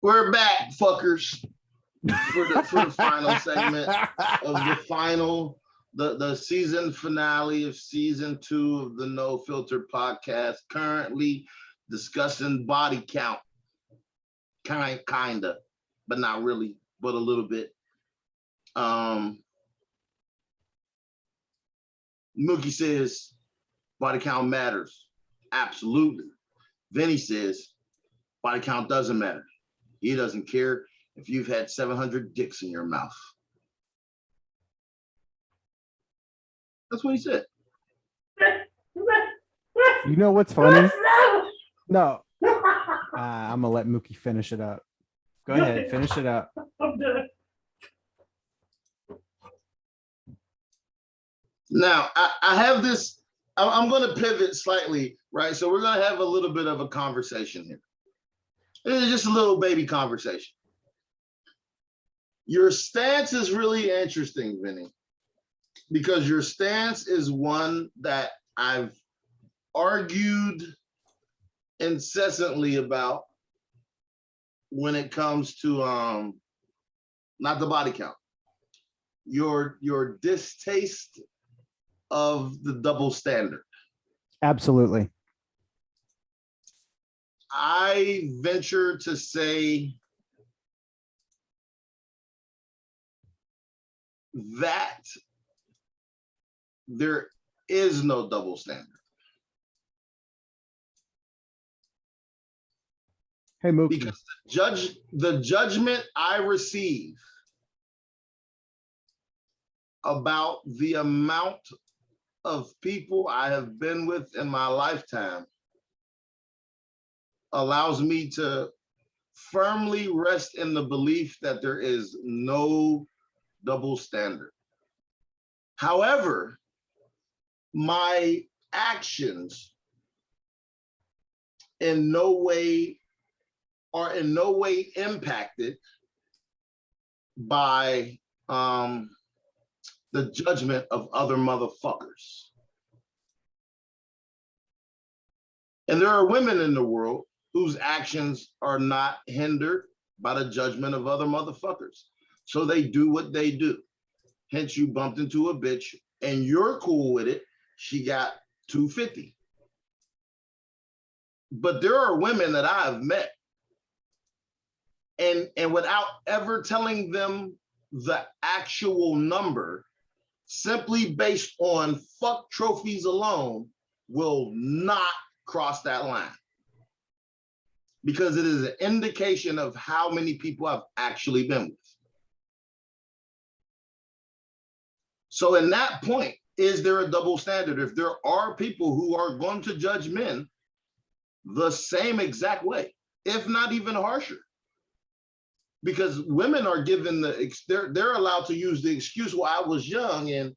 We're back, fuckers, for the final segment of the season finale of season 2 of the No Filter podcast. Currently discussing body count, kinda, but not really, but a little bit. Mookie says body count matters. Absolutely. Vinny says body count doesn't matter. He doesn't care if you've had 700 dicks in your mouth. That's what he said. You know what's funny? No. I'm gonna let Mookie finish it up. Go ahead, finish it up. Now, I have this, I'm going to pivot slightly, right? So we're going to have a little bit of a conversation here. It's just a little baby conversation. Your stance is really interesting, Vinny, because your stance is one that I've argued incessantly about when it comes to not the body count, your distaste of the double standard. Absolutely. I venture to say that there is no double standard. Hey, Mookie. Because the judgment I receive about the amount of people I have been with in my lifetime allows me to firmly rest in the belief that there is no double standard. However, my actions are in no way impacted by the judgment of other motherfuckers. And there are women in the world whose actions are not hindered by the judgment of other motherfuckers. So they do what they do. Hence, you bumped into a bitch and you're cool with it. She got 250. But there are women that I have met and without ever telling them the actual number, simply based on fuck trophies alone, will not cross that line. Because it is an indication of how many people I've actually been with. So in that point, is there a double standard? If there are people who are going to judge men the same exact way, if not even harsher, because women are given they're allowed to use the excuse, well, I was young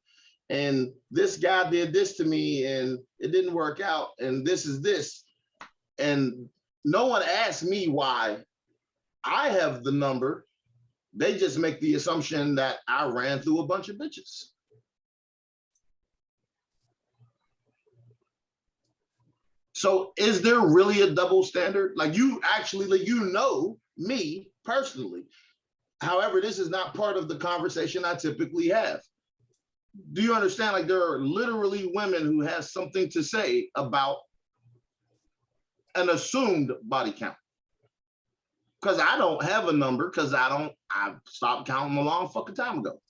and this guy did this to me and it didn't work out and this is this. And no one asked me why I have the number. They just make the assumption that I ran through a bunch of bitches. So is there really a double standard? Like you actually, like, you know me personally. However, this is not part of the conversation I typically have. Do you understand? Like there are literally women who have something to say about an assumed body count. Because I don't have a number, because I stopped counting a long fucking time ago.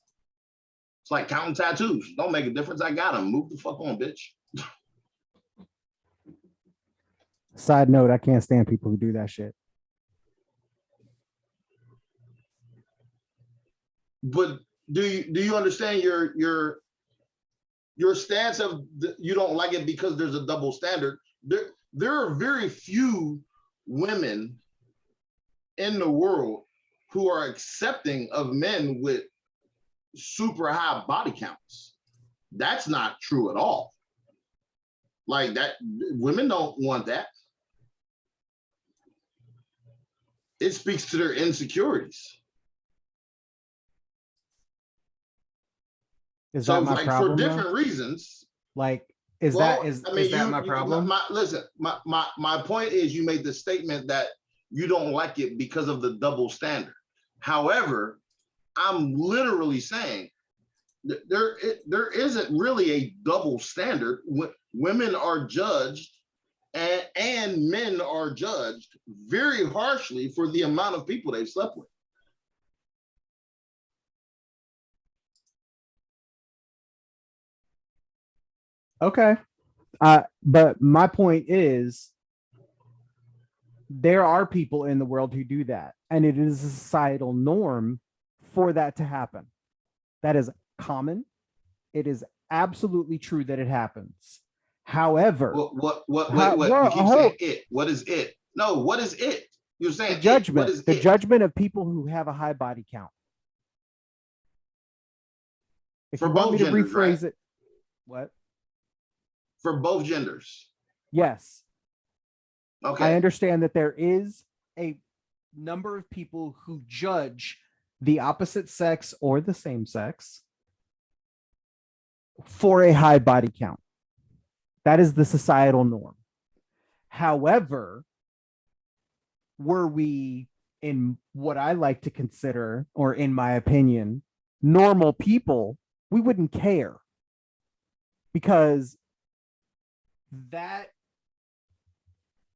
It's like counting tattoos. Don't make a difference. I got them. Move the fuck on, bitch. Side note, I can't stand people who do that shit. But do you understand your stance of you don't like it because there's a double standard? There are very few women in the world who are accepting of men with super high body counts. That's not true at all. Like that, women don't want that. It speaks to their insecurities. Is that my problem? For different reasons. Like, is that my problem? Listen, my point is, you made the statement that you don't like it because of the double standard. However, I'm literally saying that there isn't really a double standard. Women are judged and men are judged very harshly for the amount of people they've slept with. Okay. But my point is, there are people in the world who do that, and it is a societal norm for that to happen. That is common. It is absolutely true that it happens. However, wait, you keep saying it. What is it? No, what is it? You're saying the judgment. What is the it? Judgment of people who have a high body count. If For you want me to genders, rephrase right? it, what? For both genders. Yes. Okay. I understand that there is a number of people who judge the opposite sex or the same sex for a high body count. That is the societal norm. However, were we in what I like to consider, or in my opinion, normal people, we wouldn't care, because that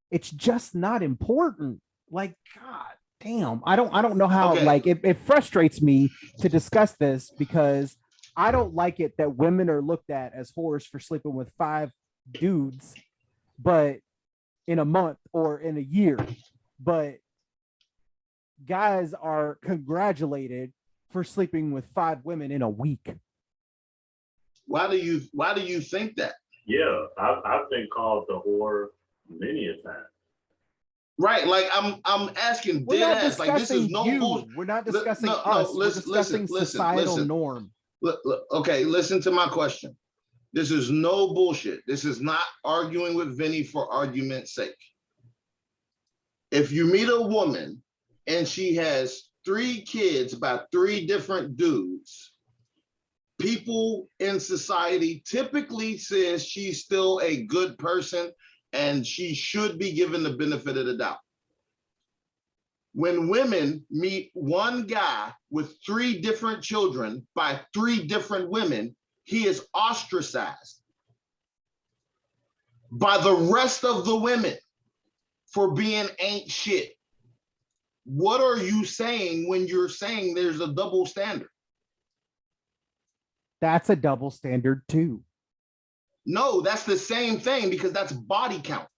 it's just not important. Like, God damn, I don't know how. Okay. Like, it frustrates me to discuss this, because I don't like it that women are looked at as whores for sleeping with 5 dudes, but in a month or in a year, but guys are congratulated for sleeping with 5 women in a week. Why do you think that? Yeah, I've been called the whore many a time. Right, like I'm asking dead ass. Like, this is no bullshit. We're not discussing us. We're discussing societal norm. Okay, listen to my question. This is no bullshit. This is not arguing with Vinny for argument's sake. If you meet a woman and she has 3 kids by 3 different dudes, people in society typically says she's still a good person and she should be given the benefit of the doubt. When women meet one guy with 3 different children by 3 different women, he is ostracized by the rest of the women for being ain't shit. What are you saying when you're saying there's a double standard? That's a double standard too. No, that's the same thing, because that's body count.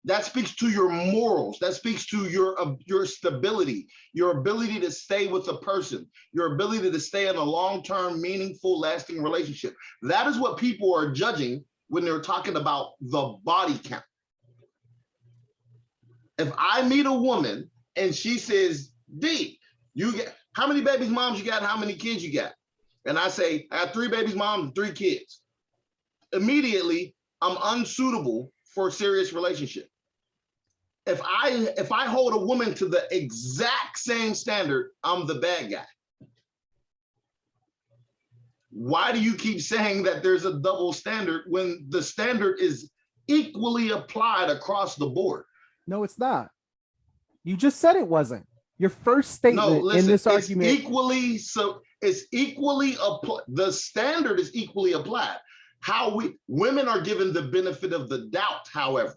That speaks to your morals. That speaks to your stability, your ability to stay with a person, your ability to stay in a long-term, meaningful, lasting relationship. That is what people are judging when they're talking about the body count. If I meet a woman and she says, D, you get how many babies moms you got, how many kids you got? And I say, I have 3 babies moms and 3 kids. Immediately, I'm unsuitable for a serious relationship. If I hold a woman to the exact same standard, I'm the bad guy. Why do you keep saying that there's a double standard when the standard is equally applied across the board? No, it's not. You just said it wasn't. Your first statement in this argument. It's equally applied. The standard is equally applied. Women are given the benefit of the doubt, however.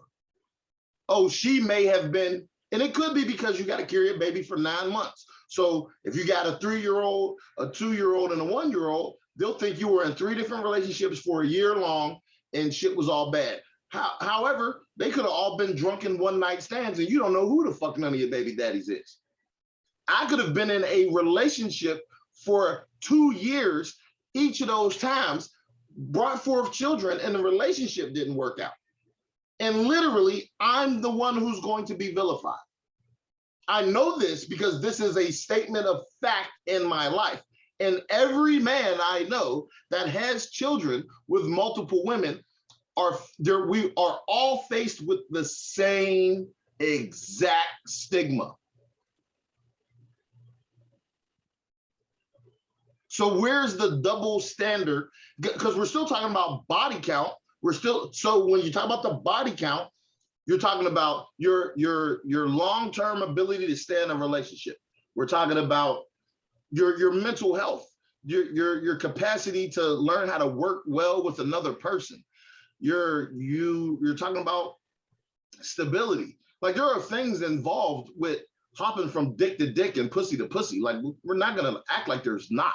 Oh, she may have been, and it could be because you got to carry a baby for 9 months. So if you got a 3-year-old, a 2-year-old, and a 1-year-old, they'll think you were in 3 different relationships for a year long and shit was all bad. However, they could have all been drunken one-night stands and you don't know who the fuck none of your baby daddies is. I could have been in a relationship for 2 years, each of those times, brought forth children, and the relationship didn't work out. And literally, I'm the one who's going to be vilified. I know this because this is a statement of fact in my life. And every man I know that has children with multiple women, we are all faced with the same exact stigma. So where's the double standard? Because we're still talking about body count. So when you talk about the body count, You're talking about your long-term ability to stay in a relationship. We're talking about your mental health, your capacity to learn how to work well with another person. You're talking about stability. Like, there are things involved with hopping from dick to dick and pussy to pussy. Like, we're not gonna act like there's not.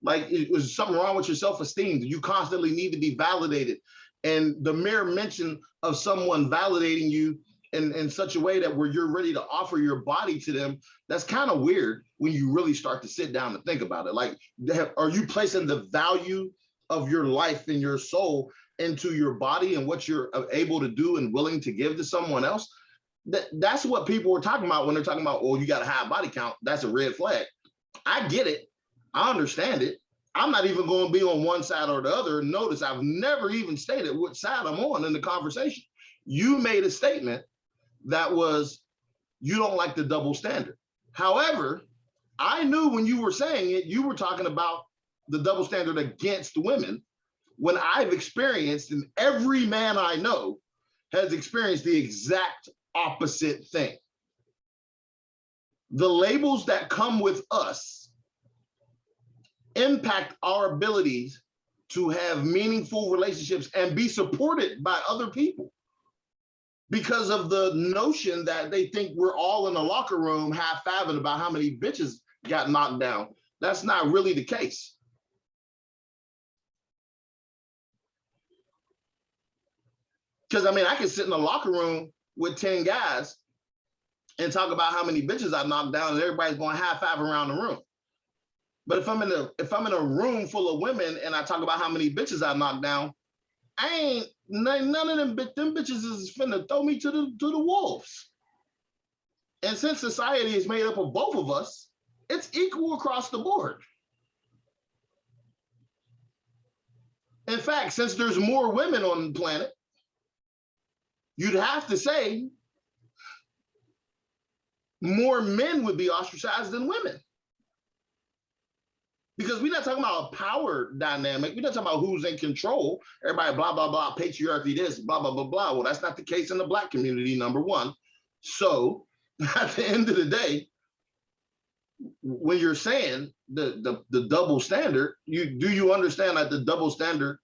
Like, it was something wrong with your self-esteem. You constantly need to be validated. And the mere mention of someone validating you in such a way that where you're ready to offer your body to them, that's kind of weird when you really start to sit down and think about it. Like, are you placing the value of your life and your soul into your body and what you're able to do and willing to give to someone else? That's what people are talking about when they're talking about, oh, you got a high body count. That's a red flag. I get it. I understand it. I'm not even going to be on one side or the other. Notice I've never even stated which side I'm on in the conversation. You made a statement that was, you don't like the double standard. However, I knew when you were saying it, you were talking about the double standard against women, when I've experienced, and every man I know has experienced the exact opposite thing. The labels that come with us impact our abilities to have meaningful relationships and be supported by other people, because of the notion that they think we're all in a locker room half-fiving about how many bitches got knocked down. That's not really the case. Because, I mean, I can sit in a locker room with 10 guys and talk about how many bitches I knocked down, and everybody's going half-five around the room. But if I'm in a room full of women and I talk about how many bitches I knocked down, none of them bitches is finna throw me to the wolves. And since society is made up of both of us, it's equal across the board. In fact, since there's more women on the planet, you'd have to say more men would be ostracized than women. Because we're not talking about a power dynamic. We're not talking about who's in control. Everybody, blah, blah, blah, patriarchy this, blah, blah, blah, blah. Well, that's not the case in the Black community, number one. So at the end of the day, when you're saying the double standard, do you understand that the double standard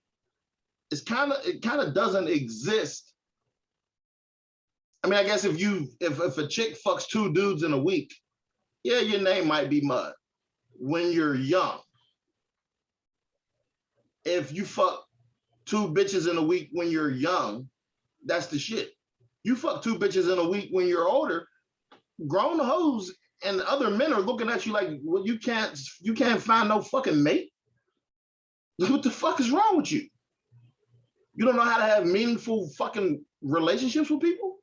is it kind of doesn't exist? I mean, I guess if a chick fucks 2 dudes in a week, yeah, your name might be Mud. When you're young, if you fuck 2 bitches in a week when you're young, that's the shit. You fuck 2 bitches in a week when you're older, grown hoes and other men are looking at you like, well, you can't find no fucking mate. What the fuck is wrong with you? You don't know how to have meaningful fucking relationships with people?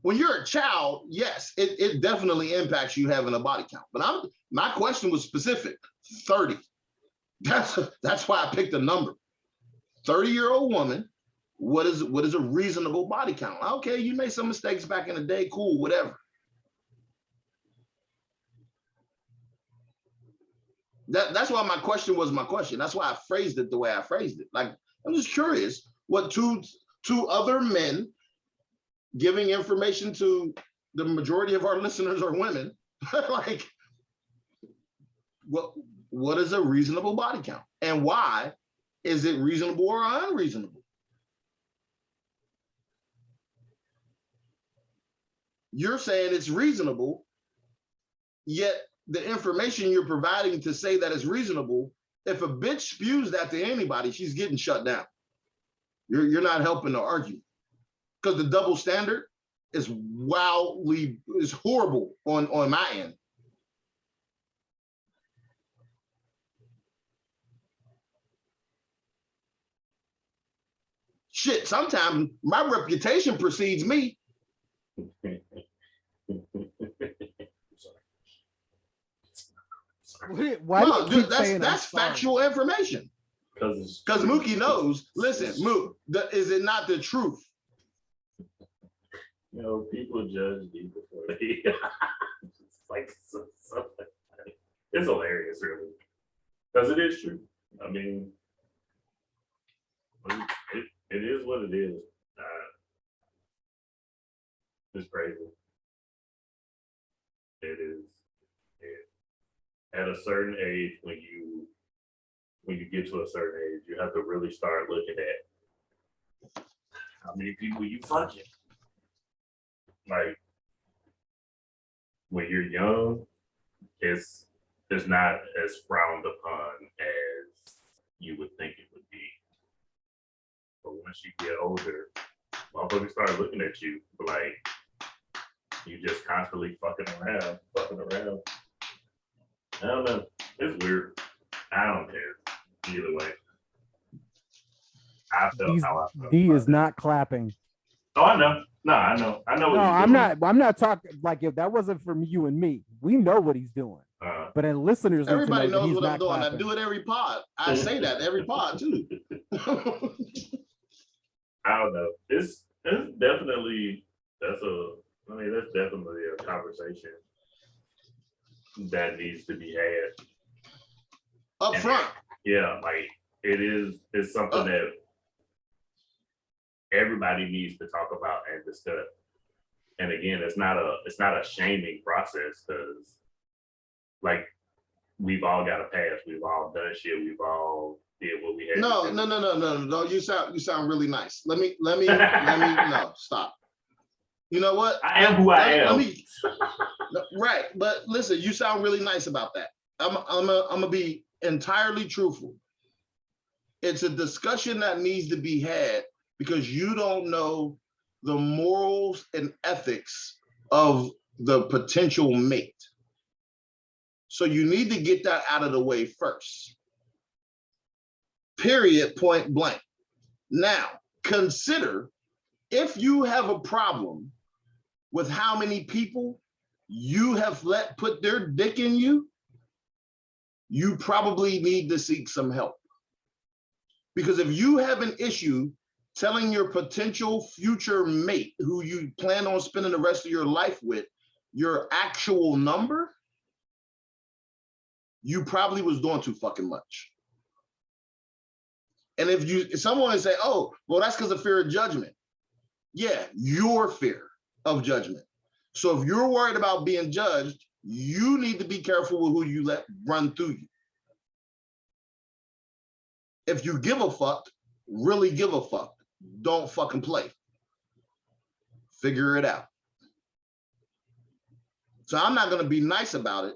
When you're a child, yes, it definitely impacts you having a body count. But my question was specific, 30. That's why I picked a number. 30-year-old woman, what is a reasonable body count? Okay, you made some mistakes back in the day, cool, whatever. That's why my question was my question. That's why I phrased it the way I phrased it. Like, I'm just curious what two other men giving information to the majority of our listeners are women. Like, what is a reasonable body count? And why is it reasonable or unreasonable? You're saying it's reasonable, yet the information you're providing to say that it's reasonable, if a bitch spews that to anybody, she's getting shut down. You're not helping the argument. Because the double standard is horrible on my end. Shit, sometimes my reputation precedes me. Why No, do you dude, keep saying that's factual information. Because Mookie knows. Listen, Mook, is it not the truth? You know, people judge me before they. It's like something. It's hilarious, really, because it is true. I mean, It is what it is. It's crazy. It is. At a certain age, when you get to a certain age, you have to really start looking at how many people you fucking. Like when you're young, it's not as frowned upon as you would think it would be. But once you get older, motherfuckers start looking at you like you just constantly fucking around. I don't know. It's weird. I don't care. Either way. I felt how I felt. D is not clapping. Oh, I know. No, I know. I know what No, you're I'm doing. not. I'm not talking like if that wasn't from you and me. We know what he's doing. But then listeners, need Everybody to know knows that what he's I'm not doing. clapping. I do it every pod. I say that every pod too. I don't know. It's definitely that's definitely a conversation that needs to be had Up front. Yeah, like it's something that everybody needs to talk about and discuss. And again, it's not a shaming process because like we've all got a past, we've all done shit, we've all did what we had. No. You sound really nice. Let me no, stop. You know what? I am who I am. Right, but listen, you sound really nice about that. I'm gonna be entirely truthful. It's a discussion that needs to be had because you don't know the morals and ethics of the potential mate. So you need to get that out of the way first. Period, point blank. Now, consider if you have a problem with how many people you have let put their dick in you, you probably need to seek some help. Because if you have an issue telling your potential future mate who you plan on spending the rest of your life with your actual number, you probably was doing too fucking much. And if someone say, oh, well, that's because of fear of judgment. Yeah, your fear of judgment. So if you're worried about being judged, you need to be careful with who you let run through you. If you give a fuck, really give a fuck. Don't fucking play. Figure it out. So I'm not going to be nice about it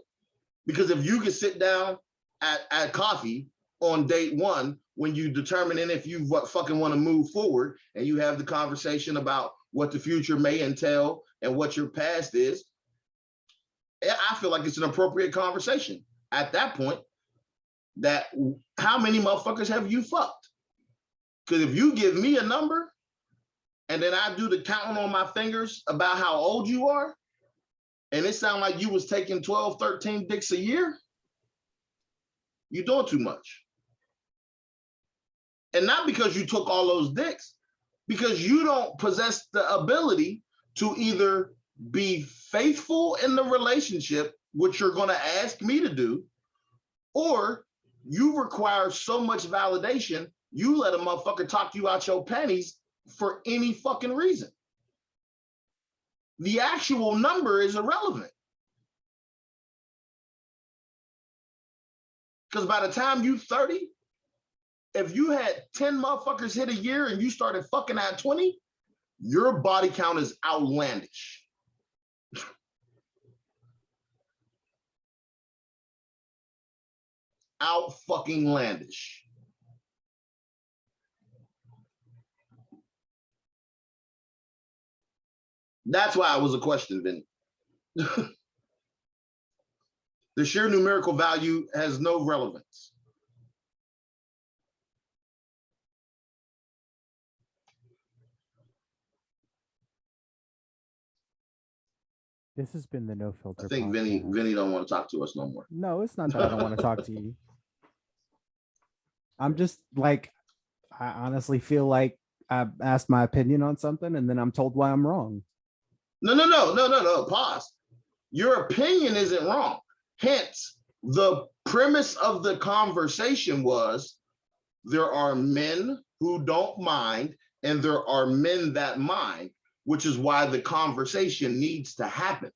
because if you can sit down at coffee on date one when you determining if you fucking want to move forward and you have the conversation about what the future may entail and what your past is, I feel like it's an appropriate conversation at that point. That how many motherfuckers have you fucked? Because if you give me a number and then I do the counting on my fingers about how old you are, and it sounds like you was taking 12, 13 dicks a year, you're doing too much. And not because you took all those dicks, because you don't possess the ability to either be faithful in the relationship, which you're going to ask me to do, or you require so much validation, you let a motherfucker talk you out your panties for any fucking reason. The actual number is irrelevant. Because by the time you 30, if you had 10 motherfuckers hit a year and you started fucking at 20, your body count is outlandish. Out fucking landish. That's why it was a question, Vinny. The sheer numerical value has no relevance. This has been the No Filter. I think podcast. Vinny don't want to talk to us no more. No, it's not that I don't want to talk to you. I'm just like, I honestly feel like I asked my opinion on something and then I'm told why I'm wrong. No. Pause. Your opinion isn't wrong. Hence, the premise of the conversation was there are men who don't mind, and there are men that mind, which is why the conversation needs to happen.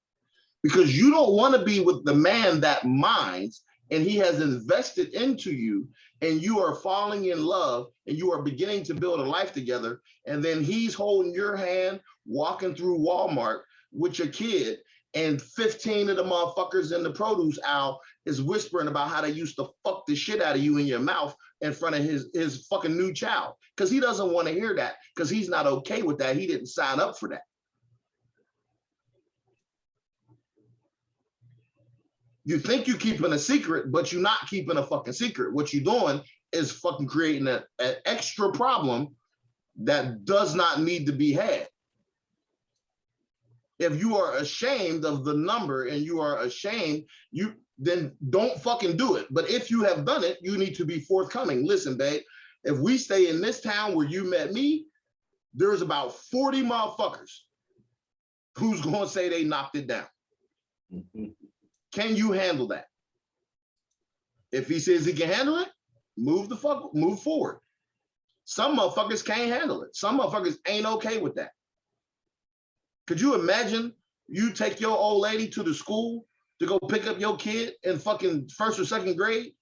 Because you don't want to be with the man that minds and he has invested into you and you are falling in love and you are beginning to build a life together. And then he's holding your hand, walking through Walmart with your kid, and 15 of the motherfuckers in the produce aisle is whispering about how they used to fuck the shit out of you in your mouth in front of his fucking new child. Because he doesn't want to hear that, because he's not okay with that. He didn't sign up for that. You think you're keeping a secret, but you're not keeping a fucking secret. What you're doing is fucking creating an extra problem that does not need to be had. If you are ashamed of the number and you are ashamed, then don't fucking do it. But if you have done it, you need to be forthcoming. Listen, babe, if we stay in this town where you met me, there's about 40 motherfuckers who's going to say they knocked it down. Can you handle that? If he says he can handle it, move forward. Some motherfuckers can't handle it. Some motherfuckers ain't okay with that. Could you imagine you take your old lady to the school to go pick up your kid in fucking 1st or 2nd grade,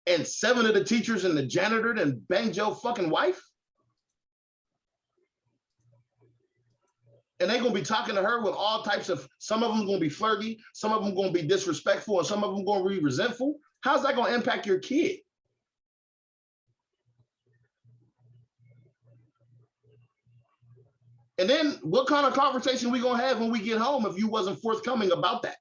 and 7 of the teachers and the janitor then banged your fucking wife? And they're gonna be talking to her with all types of, some of them gonna be flirty, some of them gonna be disrespectful, and some of them gonna be resentful. How's that gonna impact your kid? And then what kind of conversation we gonna have when we get home if you wasn't forthcoming about that?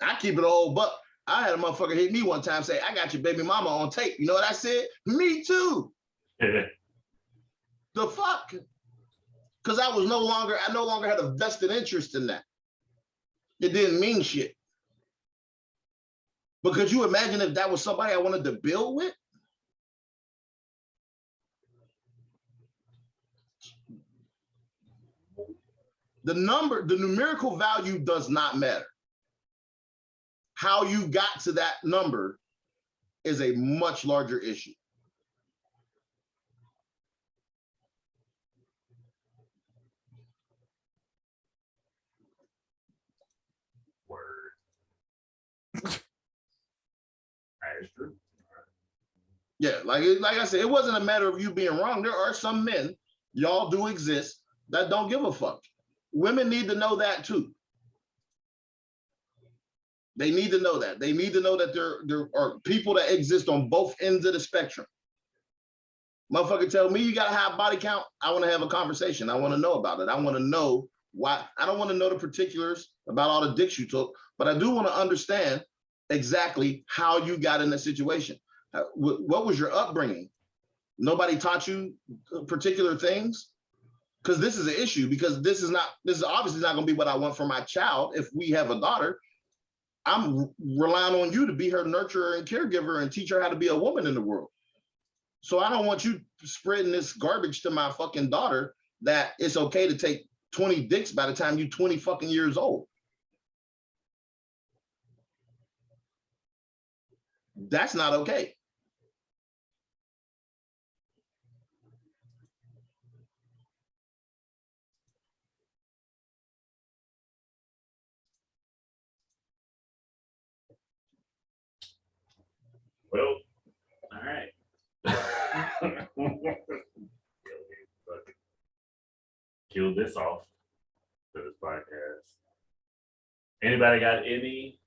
I keep it all buck. I had a motherfucker hit me one time, say, I got your baby mama on tape. You know what I said? Me too. The fuck? Because I no longer had a vested interest in that. It didn't mean shit. But could you imagine if that was somebody I wanted to build with? The numerical value does not matter. How you got to that number is a much larger issue. Word. That is true. Yeah, like I said, it wasn't a matter of you being wrong. There are some men, y'all do exist, that don't give a fuck. Women need to know that too. They need to know that. They need to know that there are people that exist on both ends of the spectrum. Motherfucker tell me you got a high body count, I want to have a conversation. I want to know about it. I want to know why. I don't want to know the particulars about all the dicks you took, but I do want to understand exactly how you got in the situation. What was your upbringing? Nobody taught you particular things? Because this is an issue, because this is obviously not going to be what I want for my child. If we have a daughter, I'm relying on you to be her nurturer and caregiver and teach her how to be a woman in the world. So I don't want you spreading this garbage to my fucking daughter that it's okay to take 20 dicks by the time you're 20 fucking years old. That's not okay. Well, all right. Kill this off for this podcast. Anybody got any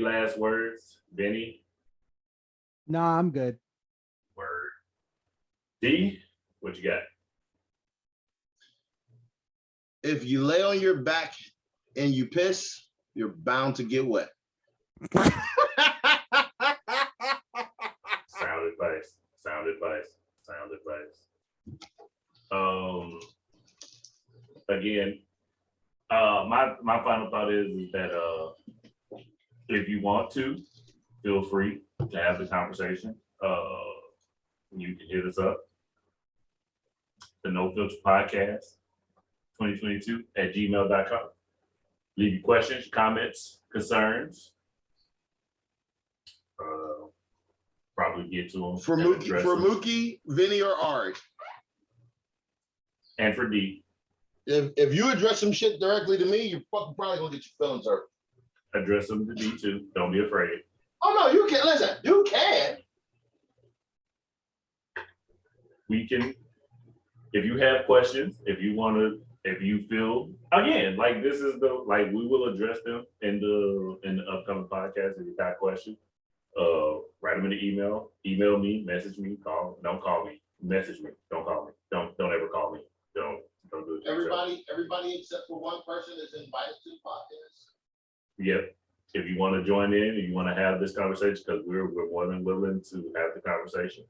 last words? Benny? Nah, I'm good. Word. D, what you got? If you lay on your back and you piss, you're bound to get wet. Sound advice. Sound advice. Sound advice. Again, my final thought is that if you want to, feel free to have the conversation. You can hit us up, the No Filter Podcast 2022 @gmail.com. Leave your questions, comments, concerns. Probably get to them. For Mookie, Vinny, or Ari. And for D. If you address some shit directly to me, you're fucking probably gonna get your feelings hurt. Address them to D too. Don't be afraid. Oh no, you can listen. You can. We can, if you have questions, if you feel again, like this is like we will address them in the upcoming podcast. If you got questions, write them in the email me, message me, don't call me, message me, don't call me, don't ever call me, don't do it. Everybody except for one person is invited to the podcast. Yep. If you want to join in, if you want to have this conversation, because we're more than willing to have the conversation.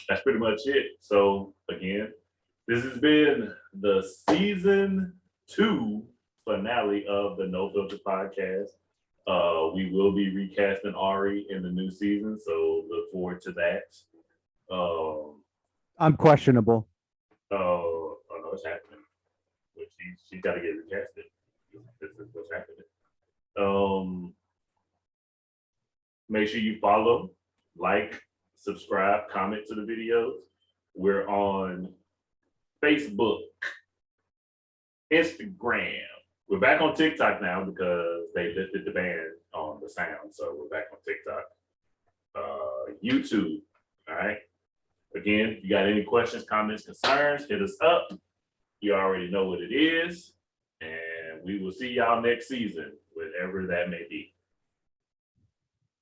That's pretty much it. So again, this has been the season 2 finale of the No Filter podcast. We will be recasting Ari in the new season, so look forward to that. I'm questionable. Oh no, it's happening. But she's got to get recasted. This is what's happening. Make sure you follow, like, subscribe, comment to the videos. We're on Facebook, Instagram. We're back on TikTok now because they lifted the ban on the sound. So we're back on TikTok. YouTube. All right. Again, if you got any questions, comments, concerns, hit us up. You already know what it is. And we will see y'all next season, whatever that may be.